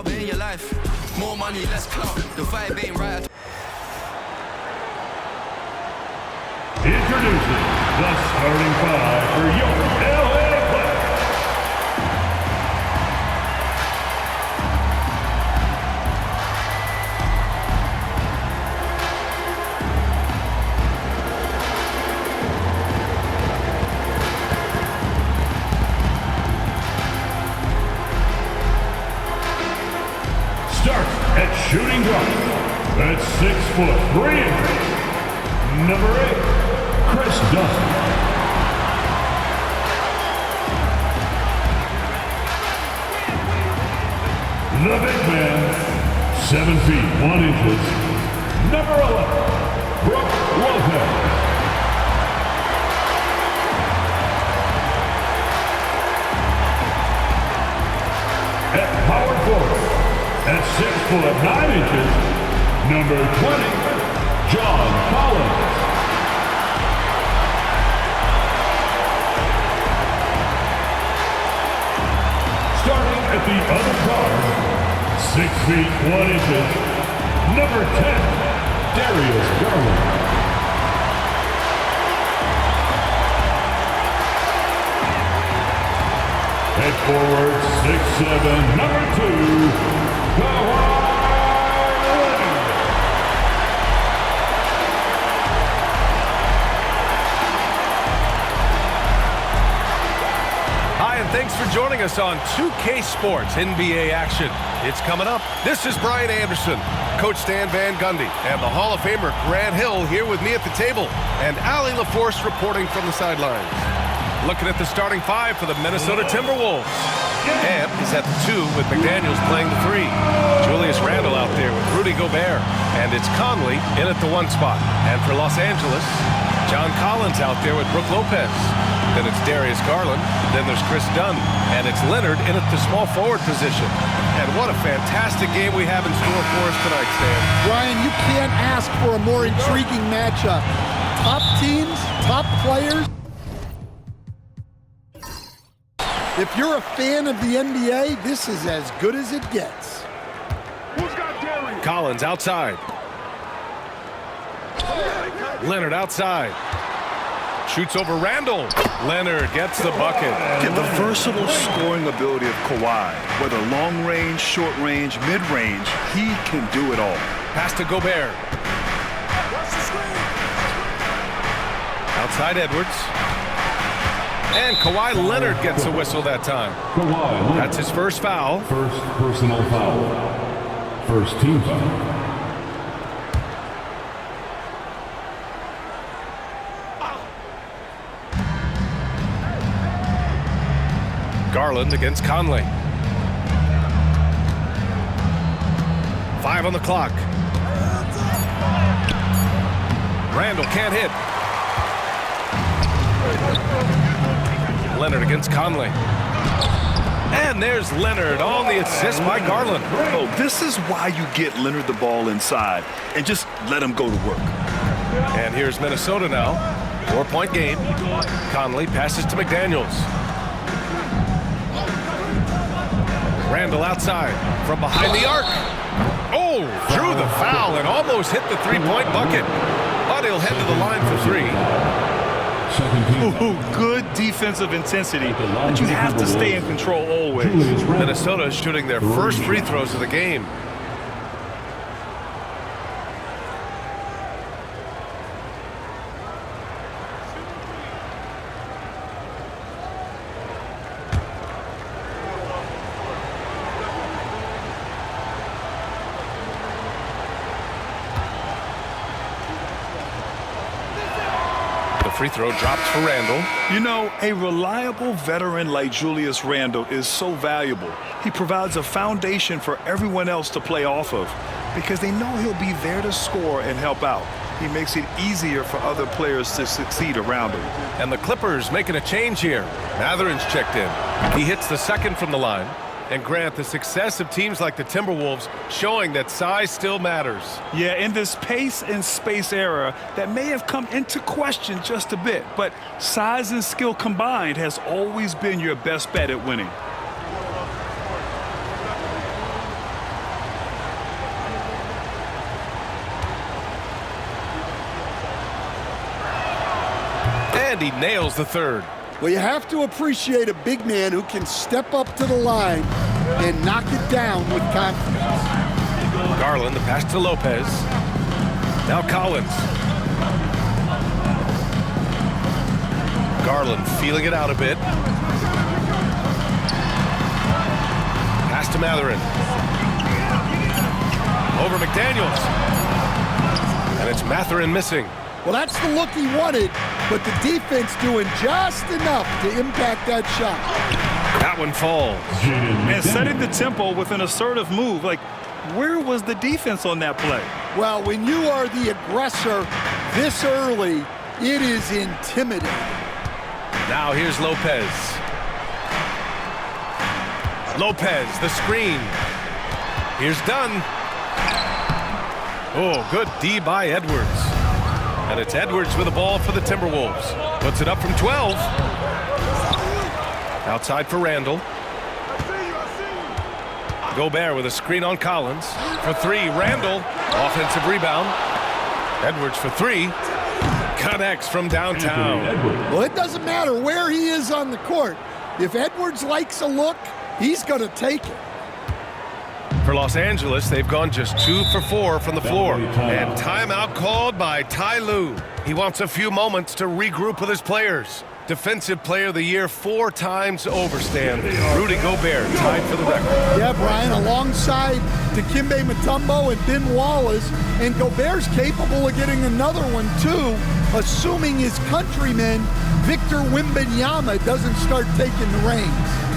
job, it ain't your life. More money, less clout. The vibe ain't right. Introducing the starting five for your LA Clippers. Starts at shooting guard at 6'3". Number 8, Chris Dunn. The big man, 7 feet 1 inches. Number 11, Brook Lopez. At power forward, at 6'9". Number 20, John Collins. Starting at the other guard, 6 feet 1 inches. Number 10, Darius Garland. At forward, 6'7", number 2, Kawhi Leonard. Hi, and thanks for joining us on 2K Sports NBA action. It's coming up. This is Brian Anderson, Coach Stan Van Gundy, and the Hall of Famer Grant Hill here with me at the table, and Allie LaForce reporting from the sidelines. Looking at the starting five for the Minnesota Timberwolves. And he's at the 2 with McDaniels playing the 3. Julius Randle out there with Rudy Gobert. And it's Conley in at the 1 spot. And for Los Angeles, John Collins out there with Brook Lopez. Then it's Darius Garland. Then there's Chris Dunn. And it's Leonard in at the small forward position. And what a fantastic game we have in store for us tonight, Stan. Brian, you can't ask for a more intriguing matchup. Top teams, top players. If you're a fan of the NBA, this is as good as it gets. Collins outside. Leonard outside. Shoots over Randle. Leonard gets the bucket. The versatile scoring ability of Kawhi, whether long range, short range, mid range, he can do it all. Pass to Gobert. Outside Edwards. And Kawhi Leonard gets a whistle that time. Kawhi Leonard. That's his first foul. First personal foul. First team foul. Garland against Conley. 5 on the clock. Randle can't hit. Leonard against Conley. And there's Leonard on the assist by Garland. Oh, this is why you get Leonard the ball inside and just let him go to work. And here's Minnesota now. 4-point game. Conley passes to McDaniels. Randle outside from behind the arc. Oh, drew the foul and almost hit the 3-point bucket. But he'll head to the line for 3. Ooh, good defensive intensity, but you have to stay in control always. Minnesota is shooting their first free throws of the game. Free throw drops for Randle. You know, a reliable veteran like Julius Randle is so valuable. He provides a foundation for everyone else to play off of because they know he'll be there to score and help out. He makes it easier for other players to succeed around him. And the Clippers making a change here. Mathurin's checked in. He hits the second from the line. And Grant, the success of teams like the Timberwolves showing that size still matters. Yeah, in this pace and space era, that may have come into question just a bit, but size and skill combined has always been your best bet at winning. And he nails the third. Well, you have to appreciate a big man who can step up to the line and knock it down with confidence. Garland, the pass to Lopez. Now Collins. Garland feeling it out a bit. Pass to Mathurin. Over McDaniels. And it's Mathurin missing. Well, that's the look he wanted, but the defense doing just enough to impact that shot. That one falls. And setting the tempo with an assertive move. Like, where was the defense on that play? Well, when you are the aggressor this early, it is intimidating. Now here's Lopez. Lopez, the screen. Here's Dunn. Oh, good D by Edwards. And it's Edwards with the ball for the Timberwolves. Puts it up from 12. Outside for Randall. Gobert with a screen on Collins. For three, Randall. Offensive rebound. Edwards for three. Connects from downtown. Well, it doesn't matter where he is on the court. If Edwards likes a look, he's going to take it. For Los Angeles, they've gone just 2 for 4 from the floor. And timeout called by Ty Lue. He wants a few moments to regroup with his players. Defensive Player of the Year 4 times over, Stan. Rudy Gobert tied for the record. Yeah, Brian, alongside Dikembe Mutombo and Ben Wallace, and Gobert's capable of getting another one too, assuming his countryman Victor Wembanyama doesn't start taking the reins.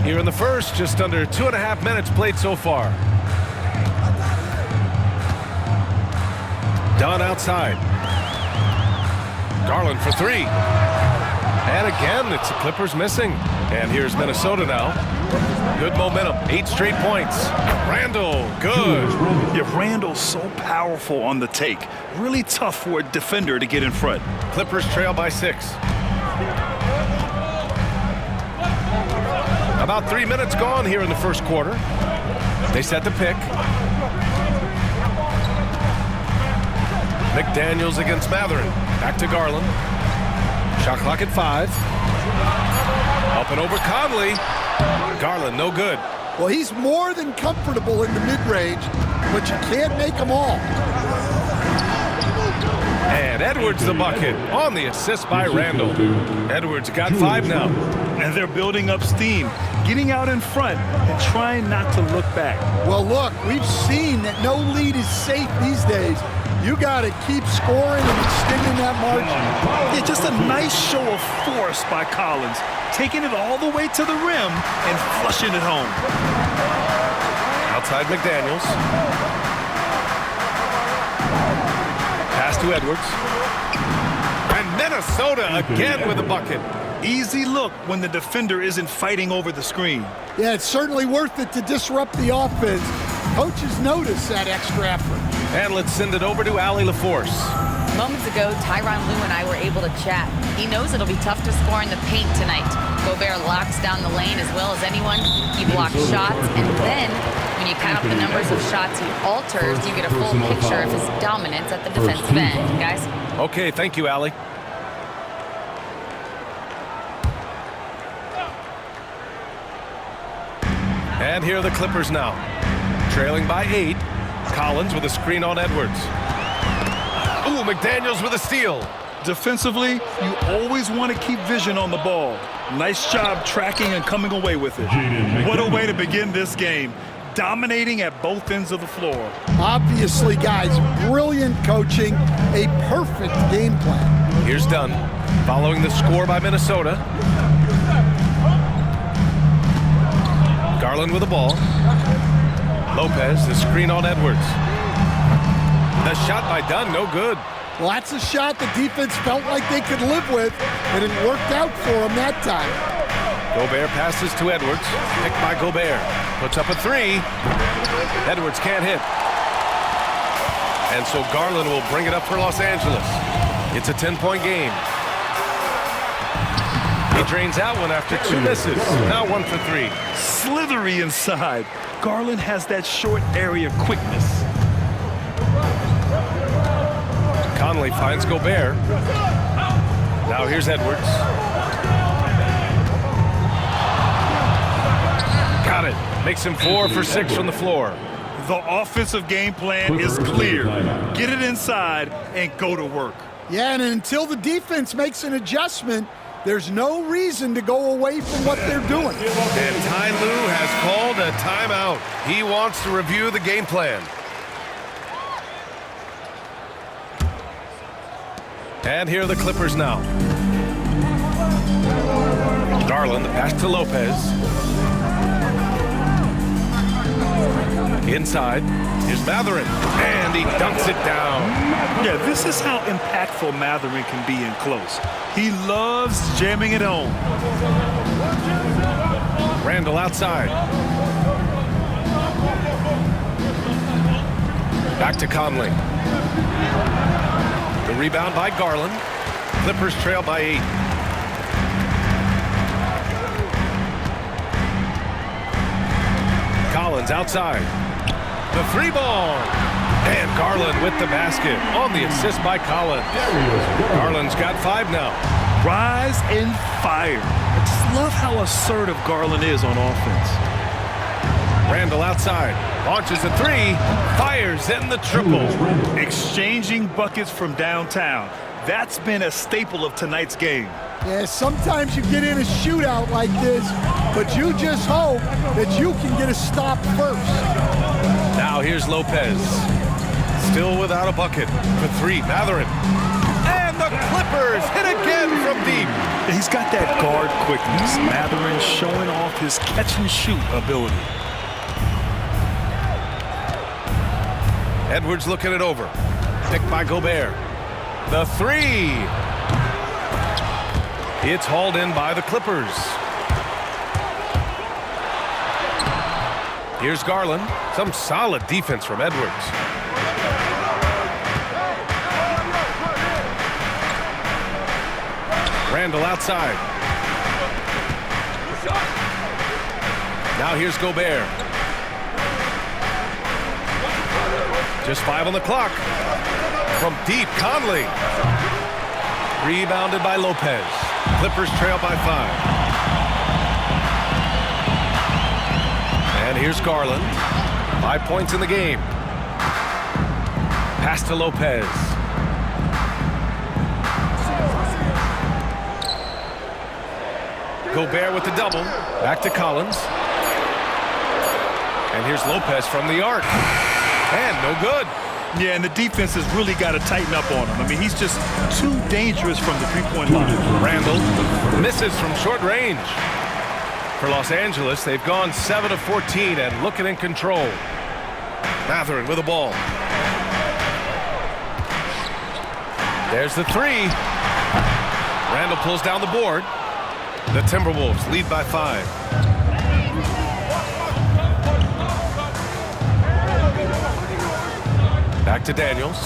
Here in the first, just under 2.5 minutes played so far. Dunn outside. Garland for three. And again, it's the Clippers missing. And here's Minnesota now. Good momentum, 8 straight points. Randall, good. Yeah, Randall's so powerful on the take. Really tough for a defender to get in front. Clippers trail by 6. About 3 minutes gone here in the first quarter. They set the pick. McDaniels against Mathurin. Back to Garland. Shot clock at 5. Up and over Conley. Garland, no good. Well, he's more than comfortable in the mid-range, but you can't make them all. And Edwards the bucket on the assist by Randall. Edwards got 5 now. And they're building up steam, getting out in front and trying not to look back. Well, look, we've seen that no lead is safe these days. You got to keep scoring and extending that margin. Yeah, just a nice show of force by Collins, taking it all the way to the rim and flushing it home. Outside McDaniels. Pass to Edwards. And Minnesota again with a bucket. Easy look when the defender isn't fighting over the screen. Yeah, it's certainly worth it to disrupt the offense. Coaches notice that extra effort. And let's send it over to Allie LaForce. Moments ago, Tyronn Lue and I were able to chat. He knows it'll be tough to score in the paint tonight. Gobert locks down the lane as well as anyone. He blocks shots, and then when you count up the numbers of shots he alters, you get a full picture of his dominance at the defensive end, guys. Okay, thank you, Allie. And here are the Clippers now. Trailing by 8. Collins with a screen on Edwards. Ooh, McDaniels with a steal. Defensively, you always want to keep vision on the ball. Nice job tracking and coming away with it. What a way to begin this game. Dominating at both ends of the floor. Obviously, guys, brilliant coaching, a perfect game plan. Here's Dunn. Following the score by Minnesota. Garland with the ball. Lopez, the screen on Edwards. The shot by Dunn, no good. Well, that's a shot the defense felt like they could live with, and it worked out for them that time. Gobert passes to Edwards. Picked by Gobert. Puts up a three. Edwards can't hit. And so Garland will bring it up for Los Angeles. It's a 10-point game. He drains out one after 2 misses. Now 1 for 3. Slithery inside. Garland has that short area quickness. Conley finds Gobert. Now here's Edwards. Got it. Makes him 4 for 6 from the floor. The offensive game plan is clear. Get it inside and go to work. Yeah, and until the defense makes an adjustment, there's no reason to go away from what they're doing. And Ty Lue has called a timeout. He wants to review the game plan. And here are the Clippers now. Garland, the pass to Lopez. Inside, here's Mathurin, and he dunks it down. Yeah, this is how impactful Mathurin can be in close. He loves jamming it home. Randall outside. Back to Conley. The rebound by Garland. Clippers trail by 8. Collins outside. The 3-ball. And Garland with the basket on the assist by Collins. Garland's got 5 now. Rise and fire. I just love how assertive Garland is on offense. Randall outside. Launches a 3. Fires in the triple. Exchanging buckets from downtown. That's been a staple of tonight's game. Yeah, sometimes you get in a shootout like this, but you just hope that you can get a stop first. Now here's Lopez. Still without a bucket. For 3, Mathurin. And the Clippers hit again from deep. He's got that guard quickness. Mathurin showing off his catch-and-shoot ability. Edwards looking it over. Picked by Gobert. The 3. It's hauled in by the Clippers. Here's Garland. Some solid defense from Edwards. Randall outside. Now here's Gobert. Just 5 on the clock. From deep, Conley. Rebounded by Lopez. Clippers trail by 5. And here's Garland. 5 points in the game. Pass to Lopez. Gobert with the double. Back to Collins. And here's Lopez from the arc. And no good. Yeah, and the defense has really got to tighten up on him. I mean, he's just too dangerous from the three-point line. Randall misses from short range. For Los Angeles, they've gone 7 of 14 and looking in control. Mathurin with the ball. There's the 3. Randall pulls down the board. The Timberwolves lead by 5. Back to Daniels.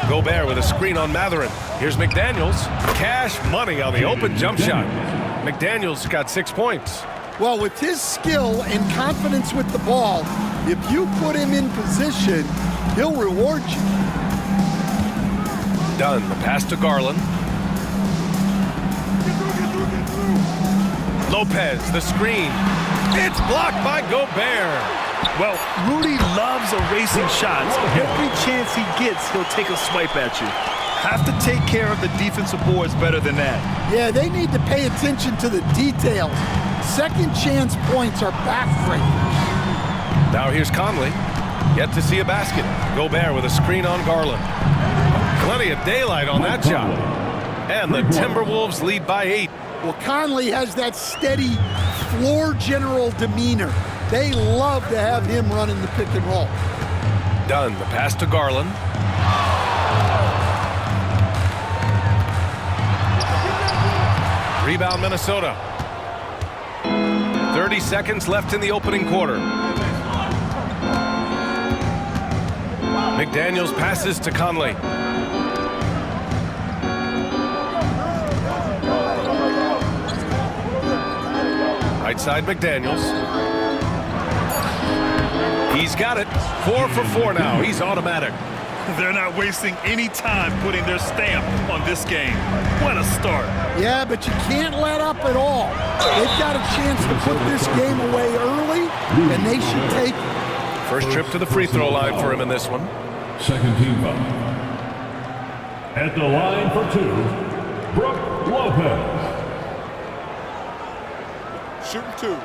Gobert with a screen on Mathurin. Here's McDaniels. Cash money on the open jump shot. McDaniels got 6 points. Well, with his skill and confidence with the ball, if you put him in position, he'll reward you. Dunn, the pass to Garland. Lopez, the screen. It's blocked by Gobert. Well, Rudy loves erasing shots. Every chance he gets, he'll take a swipe at you. Have to take care of the defensive boards better than that. Yeah, they need to pay attention to the details. Second chance points are backbreakers. Now here's Conley. Yet to see a basket. Gobert with a screen on Garland. Plenty of daylight on that shot. And the Timberwolves lead by 8. Well, Conley has that steady floor general demeanor. They love to have him running the pick and roll. Dunn, the pass to Garland. Rebound, Minnesota. 30 seconds left in the opening quarter. McDaniels passes to Conley. Right side, McDaniels. He's got it. 4 for 4 now. He's automatic. They're not wasting any time putting their stamp on this game. What a start. Yeah, but you can't let up at all. They've got a chance to put this game away early, and they should take it. First trip to the free throw line for him in this one. Second team foul. At the line for 2, Brook Lopez. Shooting 2.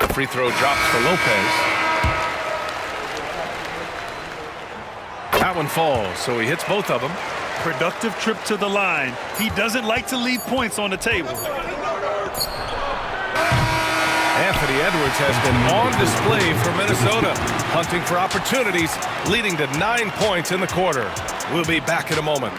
The free throw drops for Lopez. That one falls, so he hits both of them. Productive trip to the line. He doesn't like to leave points on the table. Anthony Edwards has been on display for Minnesota, hunting for opportunities, leading to 9 points in the quarter. We'll be back in a moment.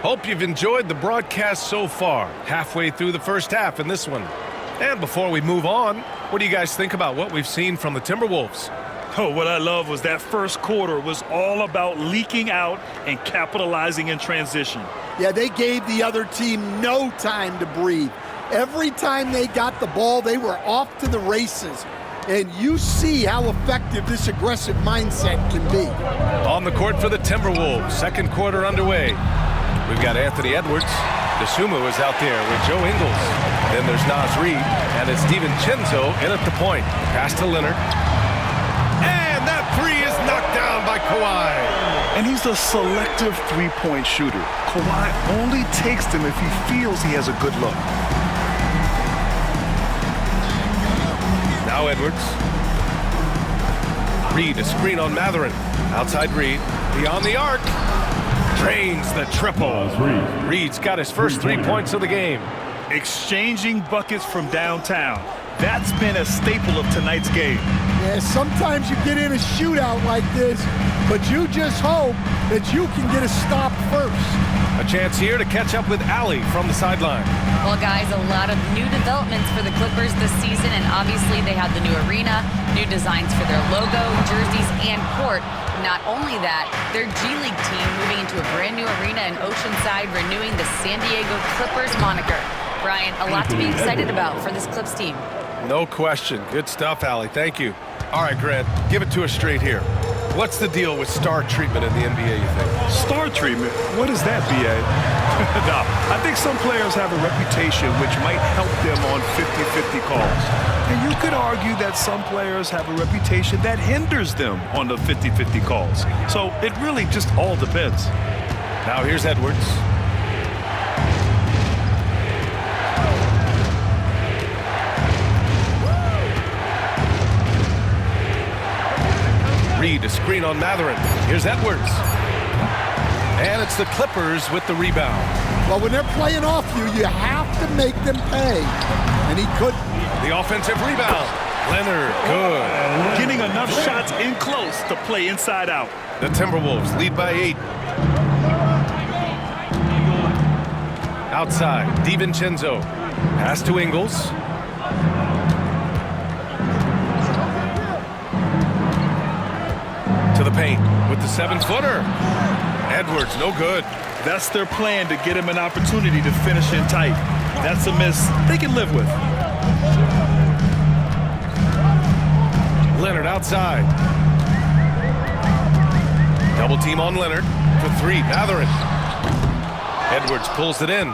Hope you've enjoyed the broadcast so far. Halfway through the first half in this one. And before we move on, what do you guys think about what we've seen from the Timberwolves? Oh, what I love was that first quarter was all about leaking out and capitalizing in transition. Yeah, they gave the other team no time to breathe. Every time they got the ball, they were off to the races. And you see how effective this aggressive mindset can be. On the court for the Timberwolves, second quarter underway. We've got Anthony Edwards. DeSumo is out there with Joe Ingles. Then there's Naz Reid, and it's DiVincenzo in at the point. Pass to Leonard. And that three is knocked down by Kawhi. And he's a selective three-point shooter. Kawhi only takes them if he feels he has a good look. Now Edwards. Reid, a screen on Mathurin. Outside Reid. Beyond the arc. Drains the triple. Reid's got his first 3 points of the game. Exchanging buckets from downtown. That's been a staple of tonight's game. Yeah, sometimes you get in a shootout like this, but you just hope that you can get a stop first. A chance here to catch up with Allie from the sideline. Well, guys, a lot of new developments for the Clippers this season, and obviously they have the new arena, new designs for their logo, jerseys, and court. Not only that, their G League team moving into a brand new arena in Oceanside, renewing the San Diego Clippers moniker. Brian, a lot to be excited about for this Clips team. No question. Good stuff, Allie. Thank you. All right, Grant, give it to us straight here. What's the deal with star treatment in the NBA, you think? Star treatment? What is that, B.A.? No, I think some players have a reputation which might help them on 50-50 calls. And you could argue that some players have a reputation that hinders them on the 50-50 calls. So it really just all depends. Now here's Edwards. Reid, a screen on Mathurin. Here's Edwards. And it's the Clippers with the rebound. Well, when they're playing off you, you have to make them pay. And he couldn't. The offensive rebound. Leonard, good. Getting enough shots in close to play inside out. The Timberwolves lead by 8. Outside, DiVincenzo. Pass to Ingles. To the paint with the 7-footer. Edwards, no good. That's their plan, to get him an opportunity to finish in tight. That's a miss they can live with. Leonard outside. Double team on Leonard for 3. Mathurin. Edwards pulls it in.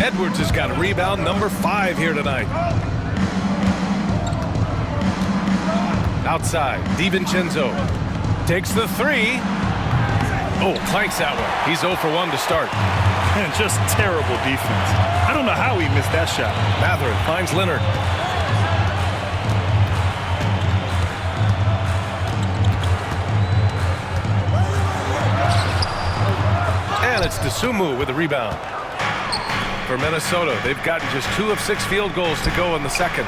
Edwards has got rebound number 5 here tonight. Outside, DiVincenzo takes the 3. Oh, clanks that one. He's 0 for 1 to start. And just terrible defense. I don't know how he missed that shot. Mathurin finds Leonard. And it's Dosunmu with the rebound. For Minnesota, they've gotten just 2 of 6 field goals to go in the second.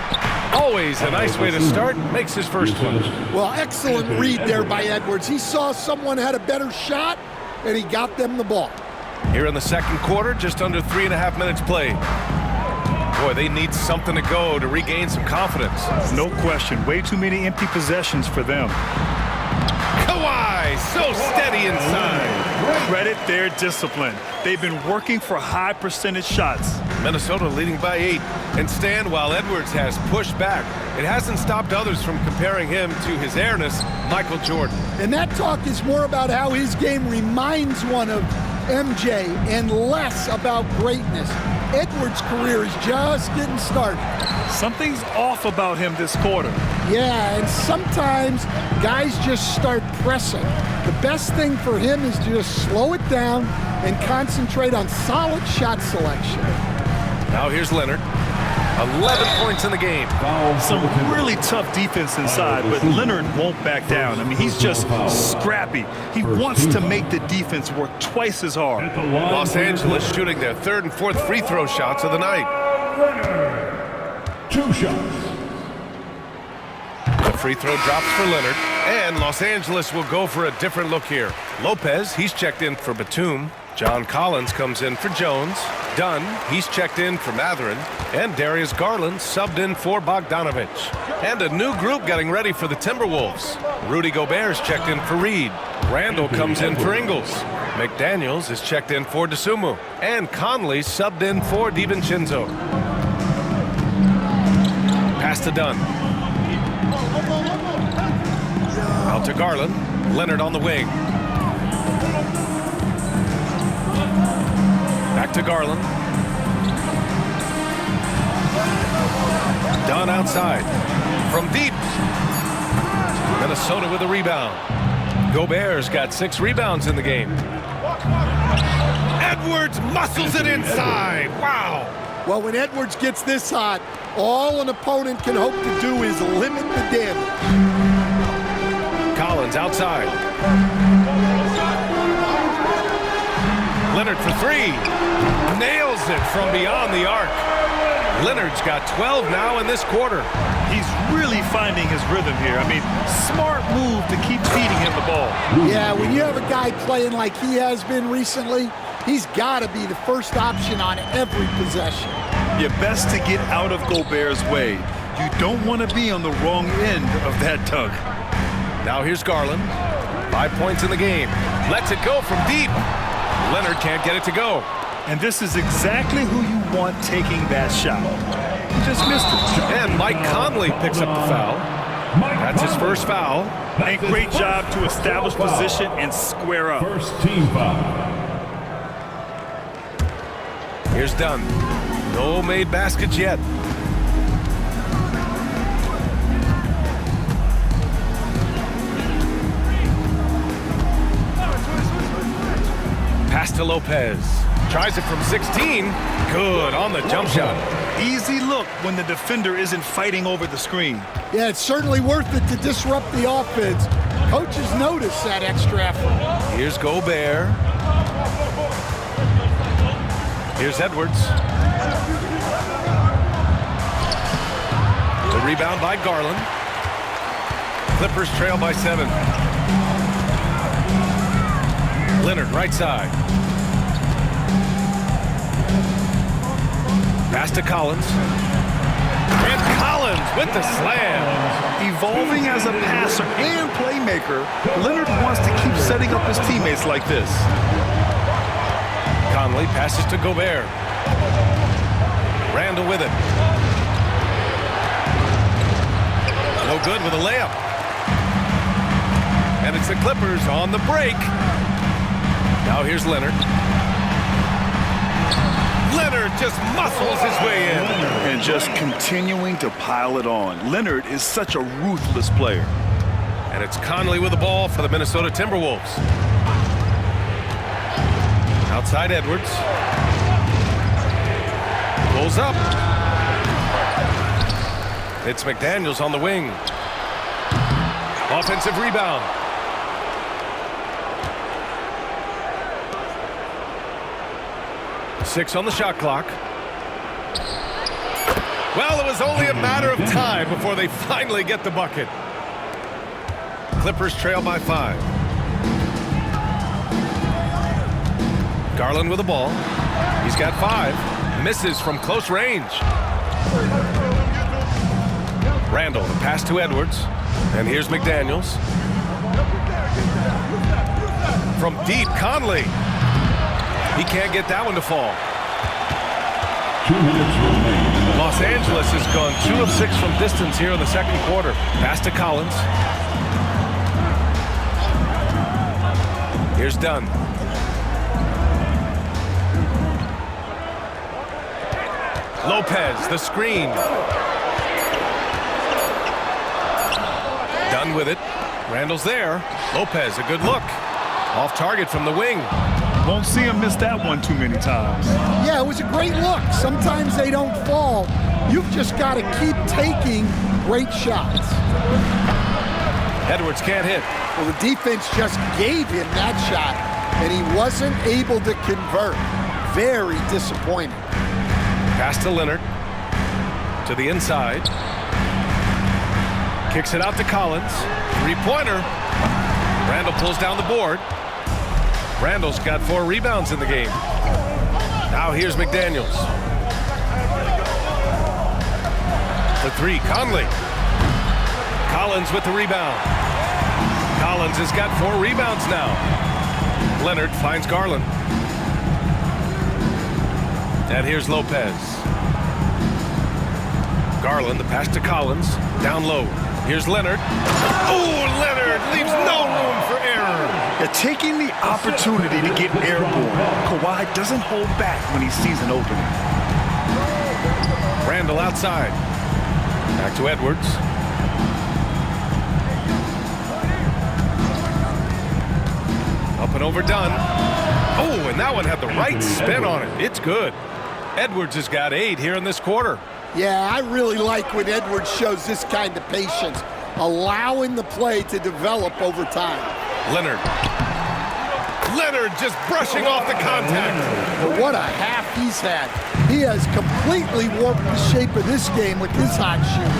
Always a nice way to start. Makes his first one. Well, excellent read there by Edwards. He saw someone had a better shot, and he got them the ball. Here in the second quarter, just under 3.5 minutes played. Boy, they need something to go to regain some confidence. No question. Way too many empty possessions for them. Kawhi, so steady inside. Credit their discipline. They've been working for high percentage shots. Minnesota leading by 8. And Stan, while Edwards has pushed back, it hasn't stopped others from comparing him to his airness, Michael Jordan. And that talk is more about how his game reminds one of MJ and less about greatness. Edwards' career is just getting started. Something's off about him this quarter. Yeah, and sometimes guys just start pressing. The best thing for him is to just slow it down and concentrate on solid shot selection. Now here's Leonard. 11 points in the game. Some really tough defense inside, but Leonard won't back down. I mean, he's just scrappy. He wants to make the defense work twice as hard. Los Angeles shooting their 3rd and 4th free throw shots of the night. 2 shots. The free throw drops for Leonard, and Los Angeles will go for a different look here. Lopez, he's checked in for Batum. John Collins comes in for Jones. Dunn, he's checked in for Mathurin. And Darius Garland subbed in for Bogdanovich. And a new group getting ready for the Timberwolves. Rudy Gobert's checked in for Reed. Randall comes in for Ingles. McDaniels is checked in for Dosunmu. And Conley subbed in for DiVincenzo. Pass to Dunn. Out to Garland. Leonard on the wing. Back to Garland. Dunn outside. From deep. Minnesota with a rebound. Gobert's got 6 rebounds in the game. Edwards muscles it inside. Wow. Well, when Edwards gets this hot, all an opponent can hope to do is limit the damage. Collins outside. Leonard for 3. Nails it from beyond the arc. Leonard's got 12 now in this quarter. He's really finding his rhythm here. I mean, smart move to keep feeding him the ball. Yeah, when you have a guy playing like he has been recently, he's got to be the first option on every possession. You're best to get out of Gobert's way. You don't want to be on the wrong end of that tug. Now here's Garland. 5 points in the game. Lets it go from deep. Leonard can't get it to go. And this is exactly who you want taking that shot. He just missed it. And Mike Conley picks up the foul. That's his first foul. And great job to establish position and square up. First team foul. Here's Dunn. No made baskets yet. Pass to Lopez. Tries it from 16. Good on the jump shot. Easy look when the defender isn't fighting over the screen. Yeah, it's certainly worth it to disrupt the offense. Coaches notice that extra effort. Here's Gobert. Here's Edwards. The rebound by Garland. Clippers trail by 7. Leonard right side. Pass to Collins. And Collins with the slam. Evolving as a passer and playmaker, Leonard wants to keep setting up his teammates like this. Conley passes to Gobert. Randall with it. No good with a layup. And it's the Clippers on the break. Now here's Leonard. Leonard just muscles his way in. And just continuing to pile it on. Leonard is such a ruthless player. And it's Conley with the ball for the Minnesota Timberwolves. Outside Edwards. Pulls up. It's McDaniels on the wing. Offensive rebound. Six on the shot clock. Well, it was only a matter of time before they finally get the bucket. Clippers trail by 5. Garland with the ball. He's got 5. Misses from close range. Randall, the pass to Edwards. And here's McDaniels. From deep, Conley. He can't get that one to fall. 2 minutes remaining. Los Angeles has gone 2 of 6 from distance here in the second quarter. Pass to Collins. Here's Dunn. Lopez, the screen. Dunn with it. Randall's there. Lopez, a good look. Off target from the wing. Won't see him miss that one too many times. Yeah, it was a great look. Sometimes they don't fall. You've just got to keep taking great shots. Edwards can't hit. Well, the defense just gave him that shot, and he wasn't able to convert. Very disappointing. Pass to Leonard. To the inside. Kicks it out to Collins. Three-pointer. Randall pulls down the board. Randall's got 4 rebounds in the game. Now here's McDaniels. The 3, Conley. Collins with the rebound. Collins has got 4 rebounds now. Leonard finds Garland. And here's Lopez. Garland, the pass to Collins. Down low. Here's Leonard. Oh, Leonard leaves no room for error. They're taking the opportunity to get airborne. Kawhi doesn't hold back when he sees an opening. Randall outside. Back to Edwards. Up and over Dunn. Oh, and that one had the right spin on it. It's good. Edwards has got 8 here in this quarter. Yeah, I really like when Edwards shows this kind of patience, allowing the play to develop over time. Leonard. Leonard just brushing off the contact. But what a half he's had. He has completely warped the shape of this game with his hot shooting.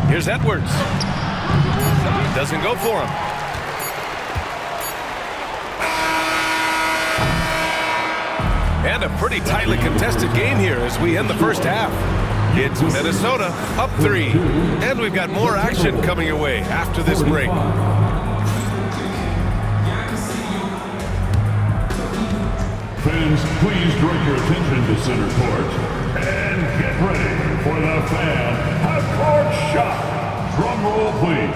Here's Edwards. Doesn't go for him. And a pretty tightly contested game here as we end the first half. It's Minnesota up 3. And we've got more action coming your way after this break. Fans, please direct your attention to center court and get ready for the fan half-court shot. Drum roll, please.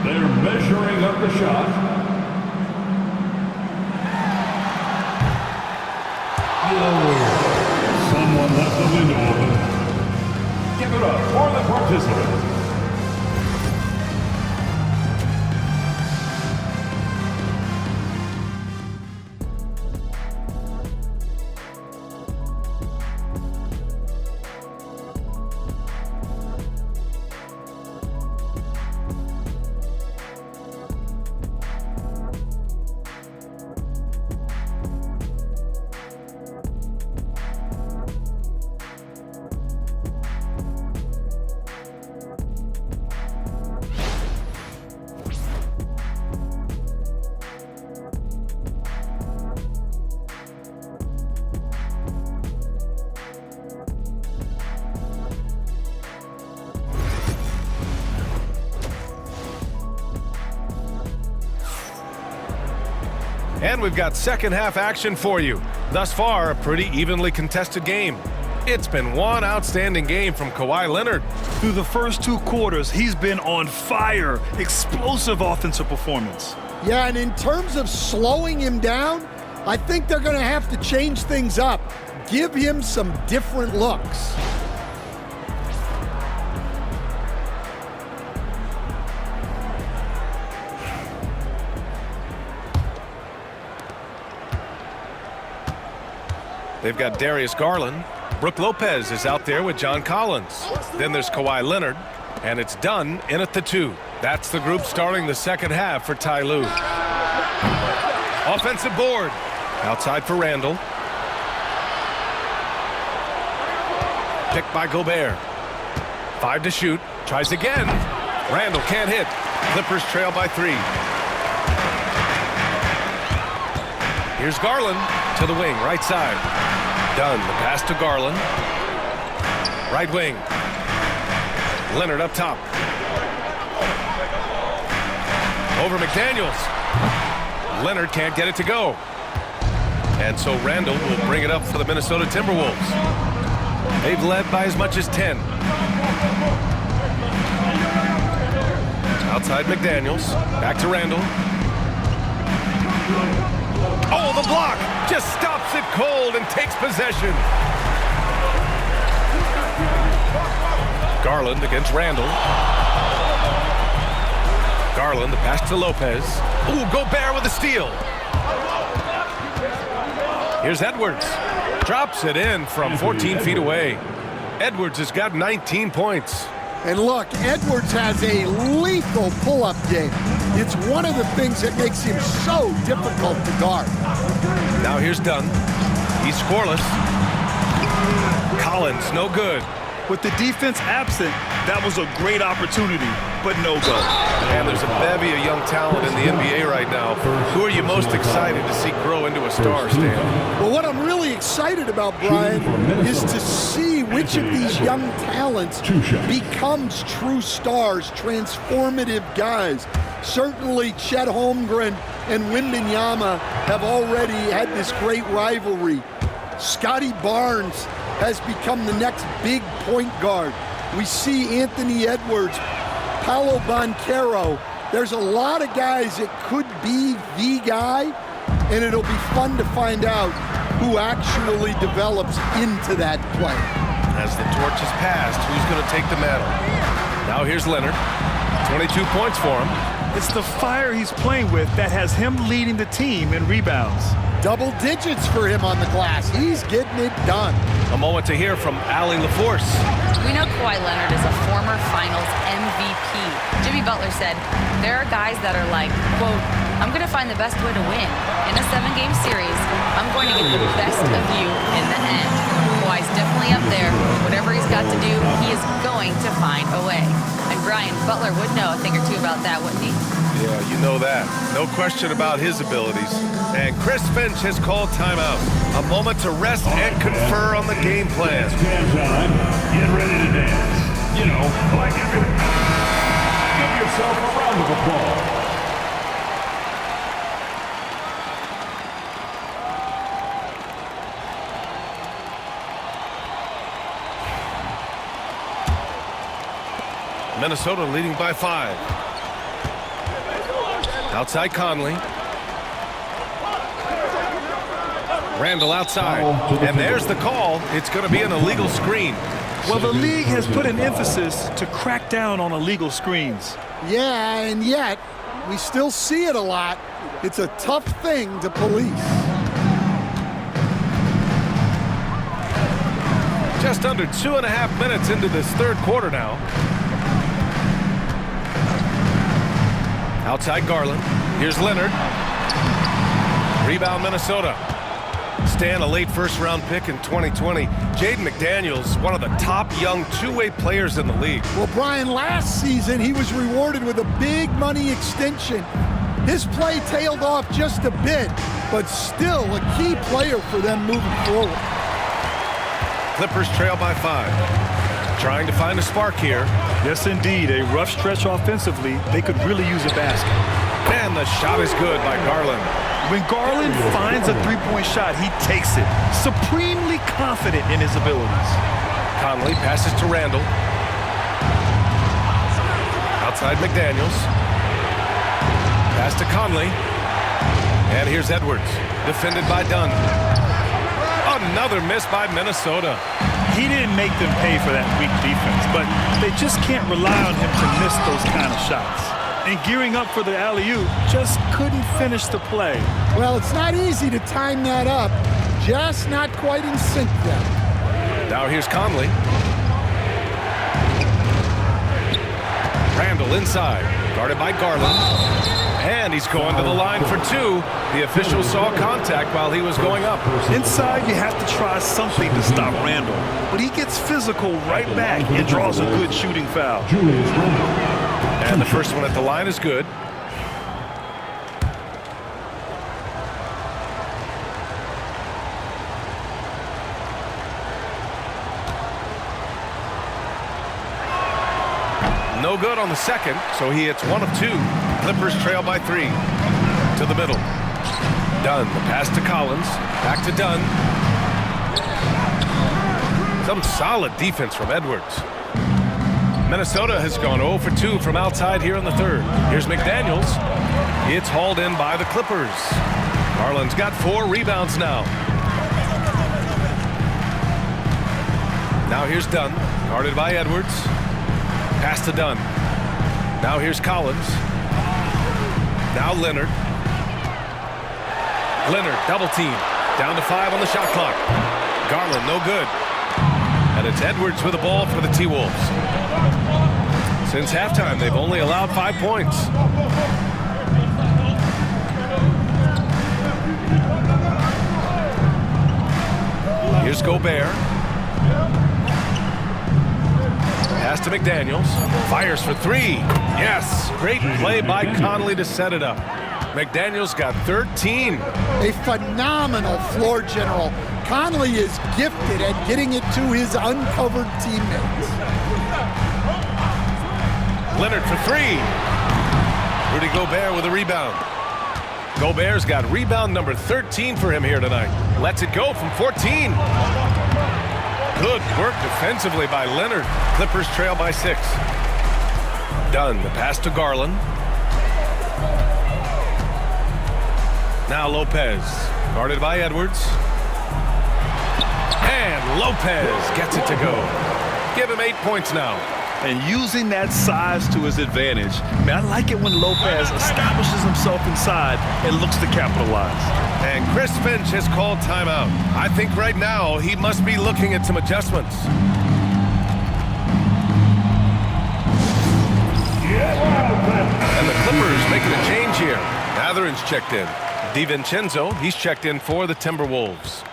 They're measuring up the shot. Someone left the window open. Give it up for the participants. And we've got second half action for you. Thus far, a pretty evenly contested game. It's been one outstanding game from Kawhi Leonard. Through the first 2 quarters, he's been on fire. Explosive offensive performance. Yeah, and in terms of slowing him down, I think they're going to have to change things up. Give him some different looks. They've got Darius Garland. Brook Lopez is out there with John Collins. Then there's Kawhi Leonard, and it's done in at the 2. That's the group starting the second half for Ty Lue. Offensive board. Outside for Randall. Picked by Gobert. 5 to shoot. Tries again. Randall can't hit. Clippers trail by 3. Here's Garland to the wing, right side. Done. The pass to Garland. Right wing. Leonard up top. Over McDaniels. Leonard can't get it to go. And so Randall will bring it up for the Minnesota Timberwolves. They've led by as much as 10. Outside McDaniels. Back to Randall. Oh, the block! Just stops it cold and takes possession. Garland against Randall. Garland, the pass to Lopez. Ooh, Gobert with a steal. Here's Edwards. Drops it in from 14 feet away. Edwards has got 19 points. And look, Edwards has a lethal pull-up game. It's one of the things that makes him so difficult to guard. Now here's Dunn. He's scoreless. Collins, no good. With the defense absent, that was a great opportunity, but no go. And there's a bevy of young talent in the NBA right now. Who are you most excited to see grow into a star, Stan? Well, what I'm really excited about, Brian, is to see which of these young talents becomes true stars, transformative guys. Certainly, Chet Holmgren and Wembanyama have already had this great rivalry. Scotty Barnes has become the next big point guard. We see Anthony Edwards, Paolo Banchero. There's a lot of guys that could be the guy, and it'll be fun to find out who actually develops into that play. As the torch is passed, who's going to take the mantle? Now here's Leonard. 22 points for him. It's the fire he's playing with that has him leading the team in rebounds. Double digits for him on the glass. He's getting it done. A moment to hear from Allie LaForce. We know Kawhi Leonard is a former Finals MVP. Jimmy Butler said, there are guys that are like, quote, I'm going to find the best way to win. In a 7-game series, I'm going to get the best of you in the end. Kawhi's definitely up there. Whatever he's got to do, he is going to find a way. And Brian, Butler would know a thing or two about that, wouldn't he? Yeah, you know that. No question about his abilities. And Chris Finch has called timeout. A moment to rest and confer on the game plan. It's dance time. Get ready to dance. You know, like everything. Give yourself a round of applause. Minnesota leading by 5. Outside Conley. Randall outside. And there's the call. It's going to be an illegal screen. Well, the league has put an emphasis to crack down on illegal screens. Yeah, and yet, we still see it a lot. It's a tough thing to police. Just under 2.5 minutes into this third quarter now. Outside Garland. Here's Leonard. Rebound Minnesota. Stan, a late first-round pick in 2020. Jaden McDaniels, one of the top young two-way players in the league. Well, Brian, last season he was rewarded with a big money extension. His play tailed off just a bit, but still a key player for them moving forward. Clippers trail by 5. Trying to find a spark here. Yes, indeed. A rough stretch offensively. They could really use a basket. And the shot is good by Garland. When Garland finds a three-point shot, he takes it. Supremely confident in his abilities. Conley passes to Randall. Outside McDaniels. Pass to Conley. And here's Edwards, defended by Dunn. Another miss by Minnesota. He didn't make them pay for that weak defense, but they just can't rely on him to miss those kind of shots. And gearing up for the alley-oop, just couldn't finish the play. Well, it's not easy to time that up. Just not quite in sync then. Now here's Conley. Randall inside, guarded by Garland. And he's going to the line for two. The official saw contact while he was going up. Inside, you have to try something to stop Randall. But he gets physical right back and draws a good shooting foul. Julius Randle. And the first one at the line is good. No good on the second, so he hits one of two. Clippers trail by 3. To the middle. Dunn, the pass to Collins. Back to Dunn. Some solid defense from Edwards. Minnesota has gone 0 for 2 from outside here in the third. Here's McDaniels. It's hauled in by the Clippers. Garland's got 4 rebounds now. Now here's Dunn, guarded by Edwards. Pass to Dunn. Now here's Collins. Now Leonard. Leonard, double team. Down to 5 on the shot clock. Garland, no good. And it's Edwards with the ball for the T-Wolves. Since halftime, they've only allowed 5 points. Here's Gobert. Pass to McDaniels. Fires for 3. Yes. Great play by Conley to set it up. McDaniels got 13. A phenomenal floor general. Conley is gifted at getting it to his uncovered teammates. Leonard for 3. Rudy Gobert with a rebound. Gobert's got rebound number 13 for him here tonight. Lets it go from 14. Good work defensively by Leonard. Clippers trail by 6. Dunn, the pass to Garland. Now Lopez, guarded by Edwards. And Lopez gets it to go. Give him 8 points now. And using that size to his advantage. Man, I like it when Lopez establishes himself inside and looks to capitalize. And Chris Finch has called timeout. I think right now he must be looking at some adjustments. And the Clippers making a change here. Mathurin's checked in. DiVincenzo, he's checked in for the Timberwolves.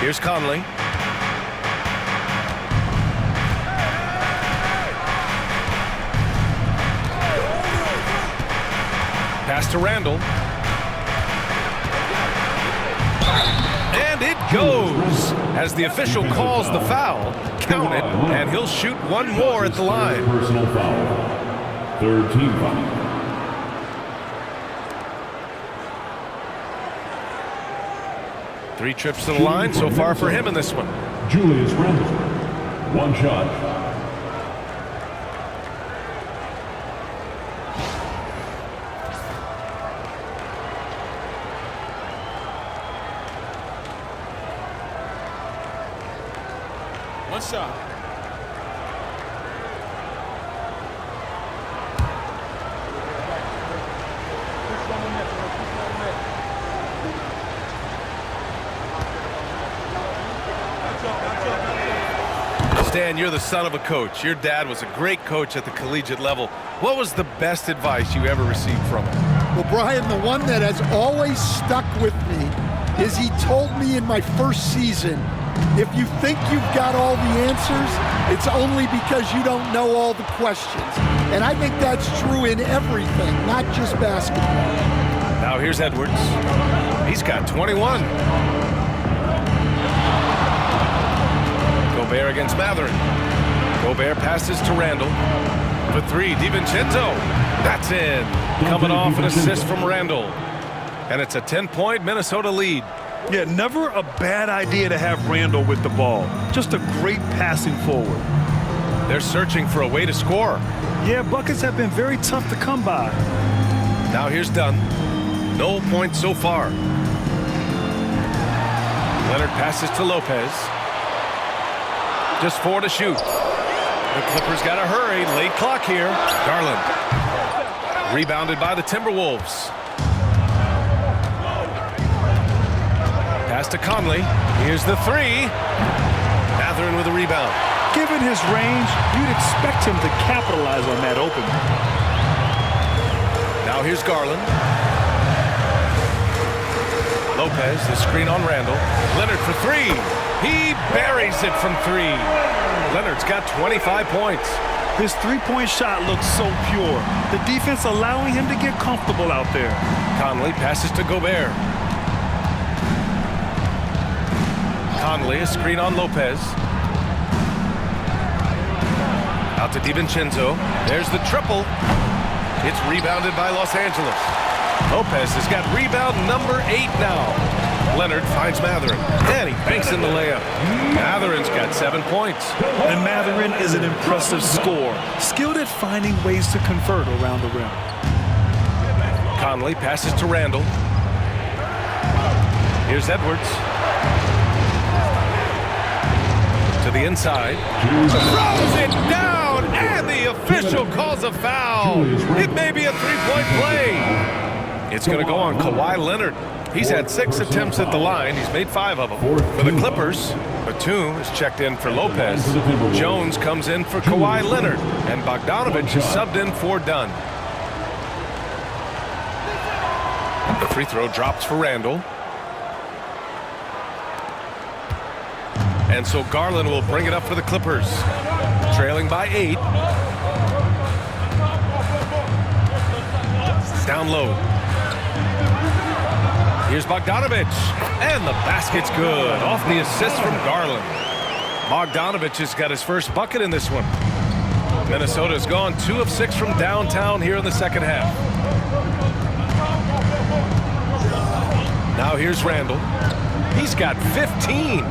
Here's Conley. Pass to Randall. And it goes. As the official calls the foul, count it, and he'll shoot one more at the line. Personal foul. Third team foul. Three trips to the line so far for him in this one. Julius Randle. One shot. One shot. Stan, you're the son of a coach. Your dad was a great coach at the collegiate level. What was the best advice you ever received from him? Well, Brian, the one that has always stuck with me is he told me in my first season, if you think you've got all the answers, it's only because you don't know all the questions. And I think that's true in everything, not just basketball. Now here's Edwards. He's got 21. Gobert against Mathurin. Gobert passes to Randall. For three, DiVincenzo. That's in. Coming off an assist from Randall. And it's a 10-point Minnesota lead. Yeah, never a bad idea to have Randall with the ball. Just a great passing forward. They're searching for a way to score. Yeah, buckets have been very tough to come by. Now here's Dunn. No points so far. Leonard passes to Lopez. Just 4 to shoot. The Clippers got to hurry. Late clock here. Garland. Rebounded by the Timberwolves. Pass to Conley. Here's the three. Mathurin with a rebound. Given his range, you'd expect him to capitalize on that opening. Now here's Garland. Lopez, the screen on Randall. Leonard for three. He buries it from three. Leonard's got 25 points. His three-point shot looks so pure. The defense allowing him to get comfortable out there. Conley passes to Gobert. Conley, a screen on Lopez. Out to DiVincenzo. There's the triple. It's rebounded by Los Angeles. Lopez has got rebound number 8 now. Leonard finds Mathurin. And he banks in the layup. Mathurin's got 7 points. And Mathurin is an impressive scorer. Skilled at finding ways to convert around the rim. Conley passes to Randall. Here's Edwards. To the inside. Throws it down, and the official calls a foul. It may be a three-point play. It's going to go on Kawhi Leonard. He's had 6 attempts at the line. He's made 5 of them. For the Clippers, Batum is checked in for Lopez. Jones comes in for Kawhi Leonard. And Bogdanovich is subbed in for Dunn. The free throw drops for Randall. And so Garland will bring it up for the Clippers. Trailing by 8. Down low. Here's Bogdanovich. And the basket's good. Off the assist from Garland. Bogdanovich has got his first bucket in this one. Minnesota's gone 2 of 6 from downtown here in the second half. Now here's Randall. He's got 15.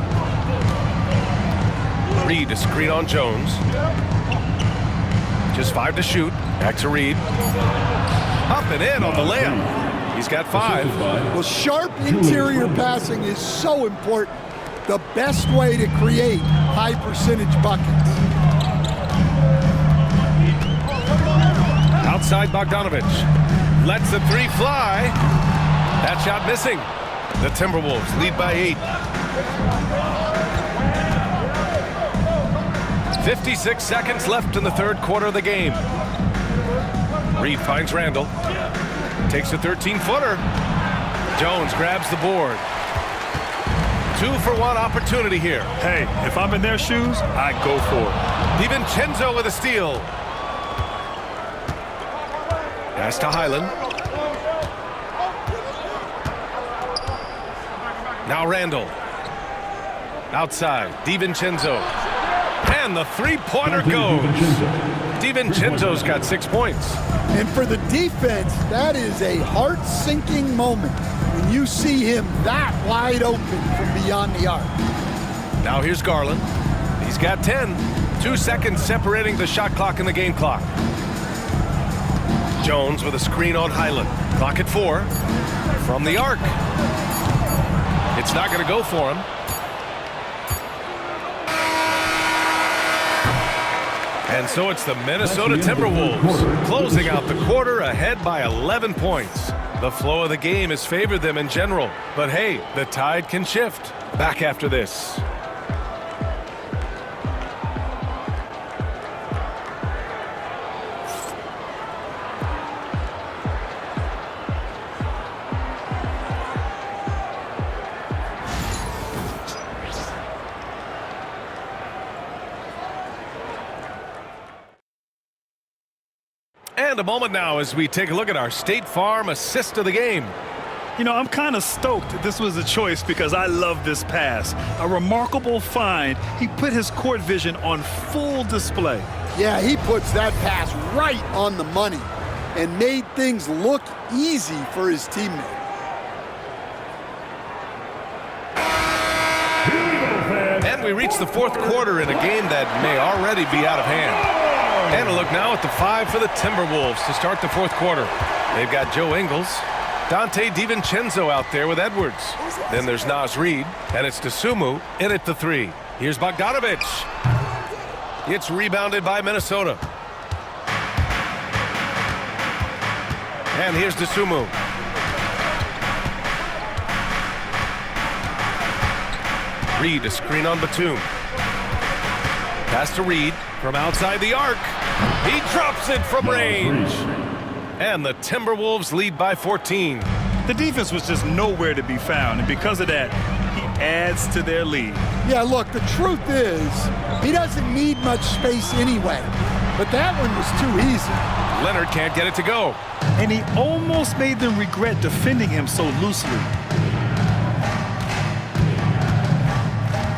Reed, a screen on Jones. Just 5 to shoot. Back to Reed. Up and in on the layup. He's got 5. Well, sharp interior passing is so important. The best way to create high percentage buckets. Outside Bogdanovich. Lets the three fly. That shot missing. The Timberwolves lead by 8. 56 seconds left in the third quarter of the game. Reed finds Randall. Takes a 13-footer. Jones grabs the board. 2-for-1 opportunity here. Hey, if I'm in their shoes, I go for it. DiVincenzo with a steal. Pass to Highland. Now Randall. Outside, DiVincenzo. And the three-pointer goes. DiVincenzo's got 6 points. And for the defense, that is a heart-sinking moment when you see him that wide open from beyond the arc. Now here's Garland. He's got 10. 2 seconds separating the shot clock and the game clock. Jones with a screen on Highland. Clock at 4. From the arc. It's not going to go for him. And so it's the Minnesota Timberwolves closing out the quarter ahead by 11 points. The flow of the game has favored them in general. But hey, the tide can shift. Back after this. And a moment now as we take a look at our State Farm assist of the game. You know, I'm kind of stoked that this was a choice because I love this pass. A remarkable find. He put his court vision on full display. Yeah, he puts that pass right on the money and made things look easy for his teammate. And we reach the fourth quarter in a game that may already be out of hand. And a look now at the 5 for the Timberwolves to start the fourth quarter. They've got Joe Ingles, Dante DiVincenzo out there with Edwards. Then there's Naz Reid, and it's Dosunmu in at the 3. Here's Bogdanovic. It's rebounded by Minnesota. And here's Dosunmu. Reid, a screen on Batum. Pass to Reid from outside the arc. He drops it from range. And the Timberwolves lead by 14. The defense was just nowhere to be found, and because of that, he adds to their lead. Yeah, look, the truth is, he doesn't need much space anyway. But that one was too easy. Leonard can't get it to go. And he almost made them regret defending him so loosely.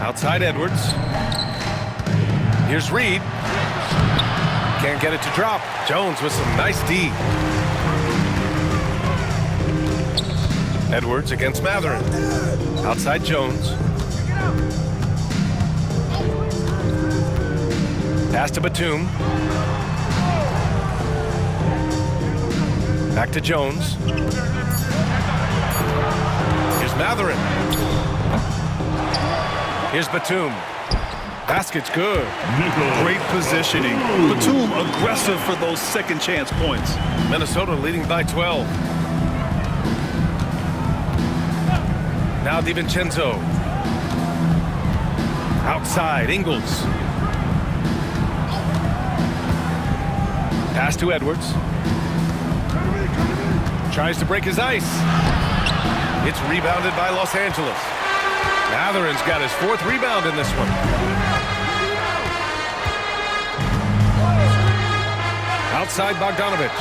Outside Edwards. Here's Reid. Can't get it to drop. Jones with some nice D. Edwards against Mathurin. Outside Jones. Pass to Batum. Back to Jones. Here's Mathurin. Here's Batum. Basket's good. Great positioning. Batum aggressive for those second chance points. Minnesota leading by 12. Now DiVincenzo. Outside, Ingles. Pass to Edwards. Tries to break his ice. It's rebounded by Los Angeles. Mathurin's got his 4th rebound in this one. Outside Bogdanovic.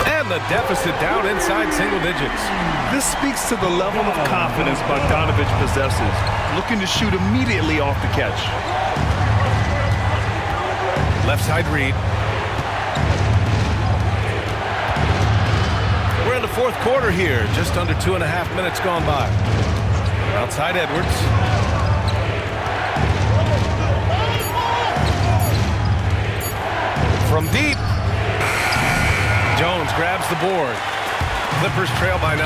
And the deficit down inside single digits. This speaks to the level of confidence Bogdanovic possesses, looking to shoot immediately off the catch. Left side Reid. We're in the fourth quarter here, just under 2.5 minutes gone by. Outside Edwards. From deep. Jones grabs the board. Clippers trail by 9.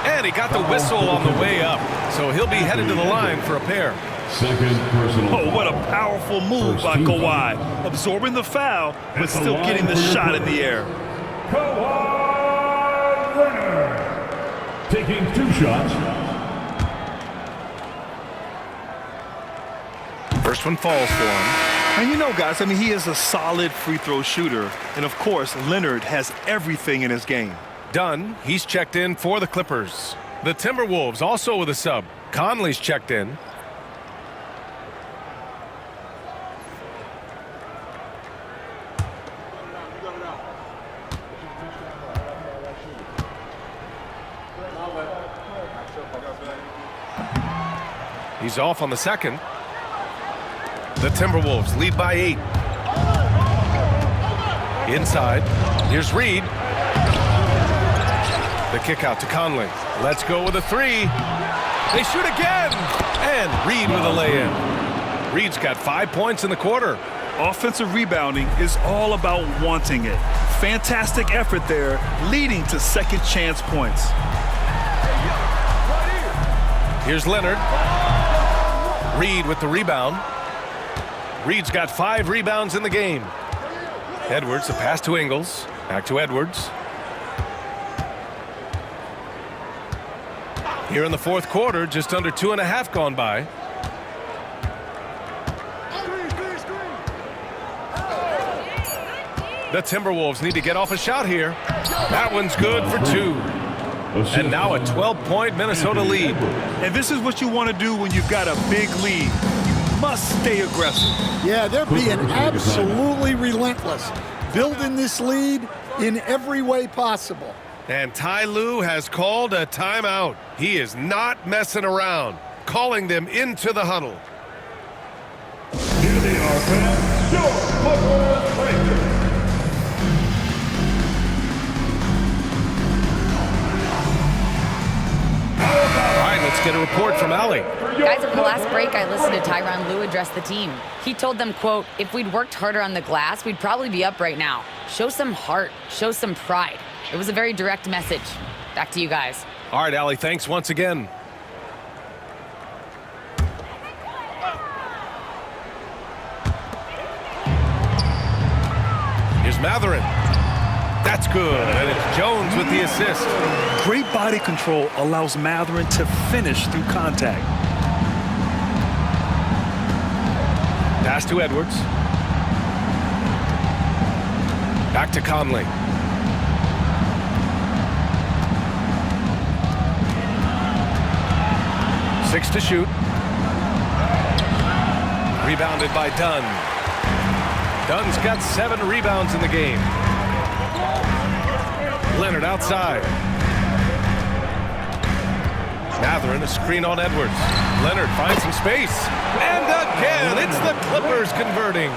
And he got the whistle on the way up, so he'll be headed to the line for a pair. Second personal. Oh, what a powerful move by Kawhi. Absorbing the foul, but still getting the shot in the air. Kawhi Leonard taking 2 shots. First one falls for him. And you know, guys, I mean, he is a solid free throw shooter. And, of course, Leonard has everything in his game. Dunn, he's checked in for the Clippers. The Timberwolves also with a sub. Conley's checked in. He's off on the second. The Timberwolves lead by 8. Inside. Here's Reid. The kick out to Conley. Let's go with a 3. They shoot again. And Reid with a lay-in. Reid's got 5 points in the quarter. Offensive rebounding is all about wanting it. Fantastic effort there, leading to second chance points. Here's Leonard. Reid with the rebound. Reid's got 5 rebounds in the game. Edwards, the pass to Ingles. Back to Edwards. Here in the fourth quarter, just under 2.5 gone by. The Timberwolves need to get off a shot here. That one's good for 2. And now a 12-point Minnesota lead. And this is what you want to do when you've got a big lead. You must stay aggressive. Yeah, they're being absolutely relentless. building this lead in every way possible. And Ty Lue has called a timeout. He is not messing around, calling them into the huddle. Here they are, fans. Your Clippers Rangers. All right, let's get a report from Allie. Guys, at the last break, I listened to Tyronn Lue address the team. He told them, quote, if we'd worked harder on the glass, we'd probably be up right now. Show some heart. Show some pride. It was a very direct message. Back to you guys. All right, Allie, thanks once again. Here's Mathurin. That's good, and it's Jones with the assist. Great body control allows Mathurin to finish through contact. Pass to Edwards. Back to Conley. Six to shoot. Rebounded by Dunn. Dunn's got 7 rebounds in the game. Leonard outside. Mathurin, a screen on Edwards. Leonard finds some space. And again, it's the Clippers converting.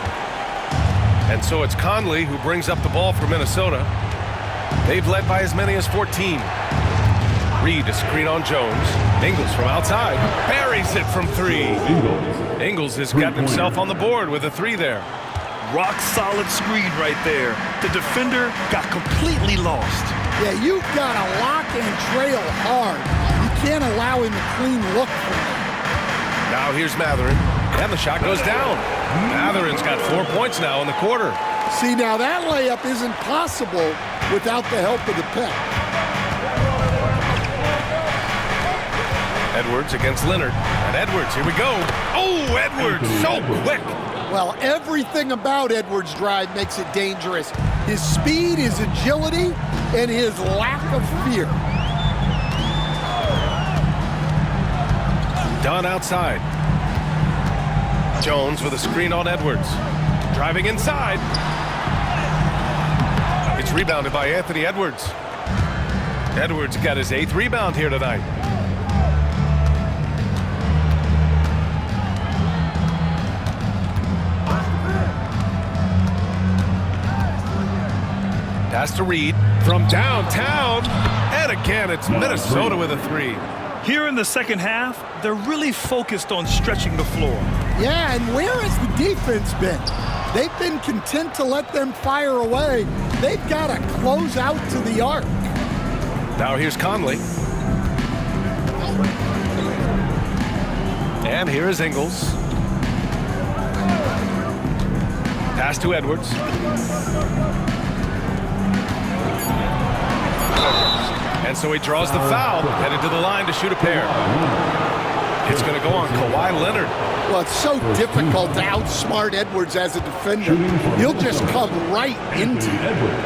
And so it's Conley who brings up the ball for Minnesota. They've led by as many as 14. Reed, a screen on Jones. Ingles from outside. Buries it from 3. Ingles has got himself on the board with a 3 there. Rock solid screen right there. The defender got completely lost. Yeah, you've got to lock and trail hard. You can't allow him a clean look for him. Now here's Mathurin, and the shot goes down. Mathurin's got 4 points now in the quarter. See, now that layup isn't possible without the help of the pick. Edwards against Leonard, and Edwards, here we go. Oh, Edwards, so quick. Well, everything about Edwards' drive makes it dangerous. His speed, his agility, and his lack of fear. Dunn outside. Jones with a screen on Edwards. Driving inside. It's rebounded by Anthony Edwards. Edwards got his 8th rebound here tonight. Pass to Reed from downtown. And again, it's Minnesota with a 3. Here in the second half, they're really focused on stretching the floor. Yeah, and where has the defense been? They've been content to let them fire away. They've got to close out to the arc. Now here's Conley. And here is Ingles. Pass to Edwards. And so he draws the foul, headed to the line to shoot a pair. It's going to go on Kawhi Leonard. Well, it's so difficult to outsmart Edwards as a defender. He'll just come right into Edwards.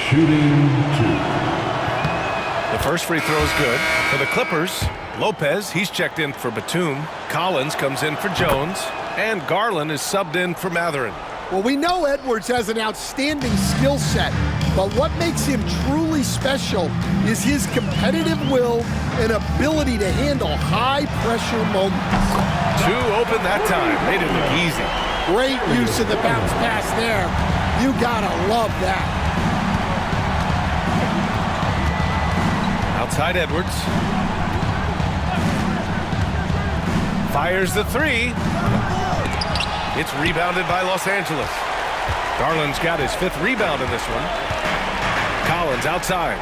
Shooting 2. The first free throw is good for the Clippers. Lopez, he's checked in for Batum. Collins comes in for Jones. And Garland is subbed in for Mathurin. Well, we know Edwards has an outstanding skill set, but what makes him truly special is his competitive will and ability to handle high-pressure moments. 2 open that time. Made it look easy. Great use of the bounce pass there. You gotta love that. Outside Edwards. Fires the 3. It's rebounded by Los Angeles. Garland's got his 5th rebound in this one. Collins outside.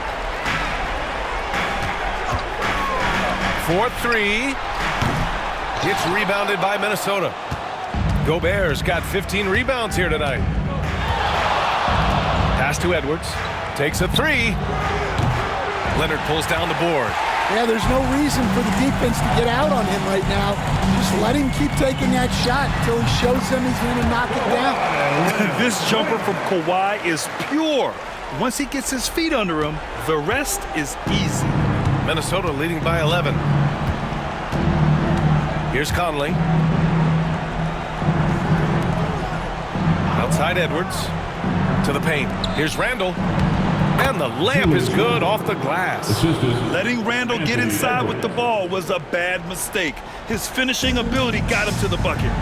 4-3. It's rebounded by Minnesota. Gobert's got 15 rebounds here tonight. Pass to Edwards. Takes a 3. Leonard pulls down the board. Yeah, there's no reason for the defense to get out on him right now. Just let him keep taking that shot until he shows them he's going to knock it down. This jumper from Kawhi is pure. Once he gets his feet under him, the rest is easy. Minnesota leading by 11. Here's Conley. Outside Edwards. To the paint. Here's Randall. And the layup is good off the glass. Letting Randall get inside with the ball was a bad mistake. His finishing ability got him to the bucket.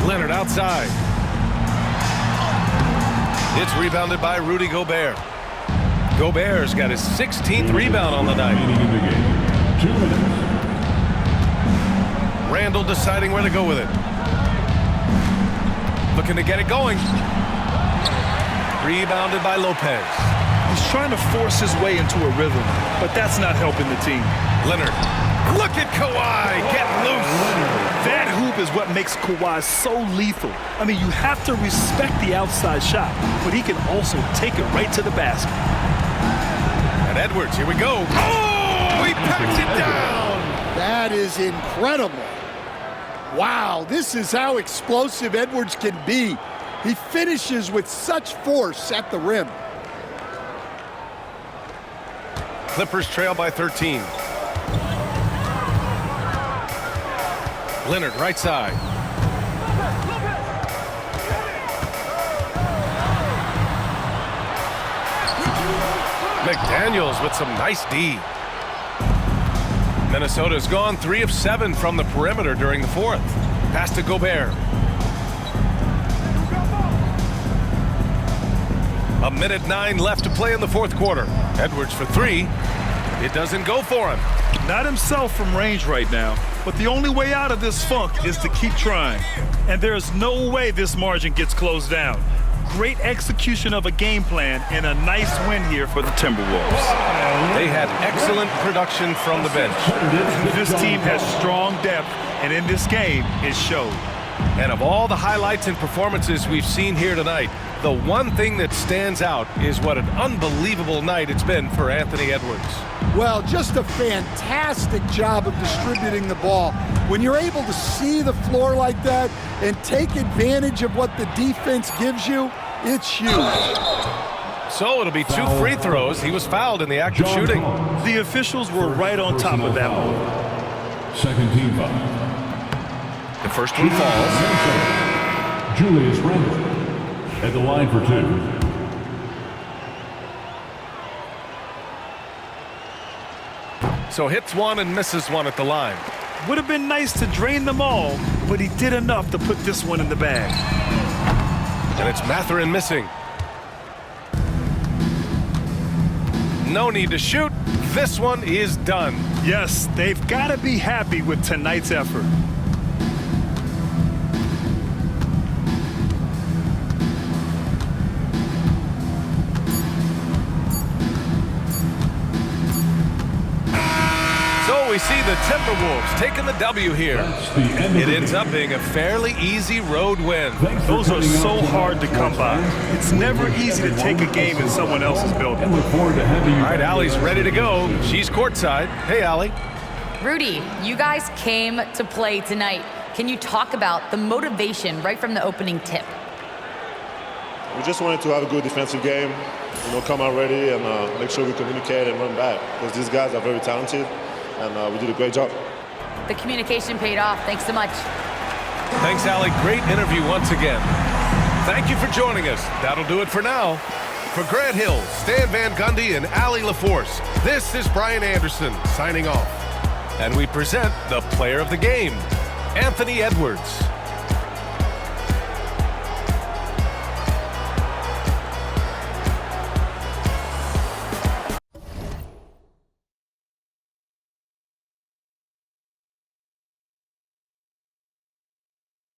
Leonard outside. It's rebounded by Rudy Gobert. Gobert's got his 16th rebound on the night. 2 minutes. Randall deciding where to go with it. Looking to get it going. Rebounded by Lopez. He's trying to force his way into a rhythm, but that's not helping the team. Leonard. Look at Kawhi get loose. That hoop is what makes Kawhi so lethal. I mean, you have to respect the outside shot, but he can also take it right to the basket. And Edwards, here we go. Oh, he packs it down. That is incredible. Wow, this is how explosive Edwards can be. He finishes with such force at the rim. Clippers trail by 13. Leonard, right side. McDaniels with some nice D. Minnesota's gone 3 of 7 from the perimeter during the fourth. Pass to Gobert. A minute 9 left to play in the fourth quarter. Edwards for 3. It doesn't go for him. Not himself from range right now, but the only way out of this funk is to keep trying. And there's no way this margin gets closed down. Great execution of a game plan and a nice win here for the Timberwolves. They had excellent production from the bench. This team has strong depth, and in this game, it showed. And of all the highlights and performances we've seen here tonight, the one thing that stands out is what an unbelievable night it's been for Anthony Edwards. Well, just a fantastic job of distributing the ball. When you're able to see the floor like that and take advantage of what the defense gives you, it's huge. So it'll be 2 free throws. He was fouled in the act of shooting. The officials were right on top of that one. Second team foul. The first one falls. Julius Randle at the line for 2. So hits one and misses one at the line. Would have been nice to drain them all, but he did enough to put this one in the bag. And it's Mathurin missing. No need to shoot. This one is done. Yes, they've got to be happy with tonight's effort. We see the Timberwolves taking the W here. It ends up being a fairly easy road win. Those are so hard to come by. It's never easy to take a game in someone else's building. Look forward to having you. All right, Allie's ready to go. She's courtside. Hey, Allie. Rudy, you guys came to play tonight. Can you talk about the motivation right from the opening tip? We just wanted to have a good defensive game, come out ready and make sure we communicate and run back, because these guys are very talented. And we did a great job. The communication paid off. Thanks so much. Thanks, Allie. Great interview once again. Thank you for joining us. That'll do it for now. For Grant Hill, Stan Van Gundy, and Allie LaForce, this is Brian Anderson signing off. And we present the player of the game, Anthony Edwards.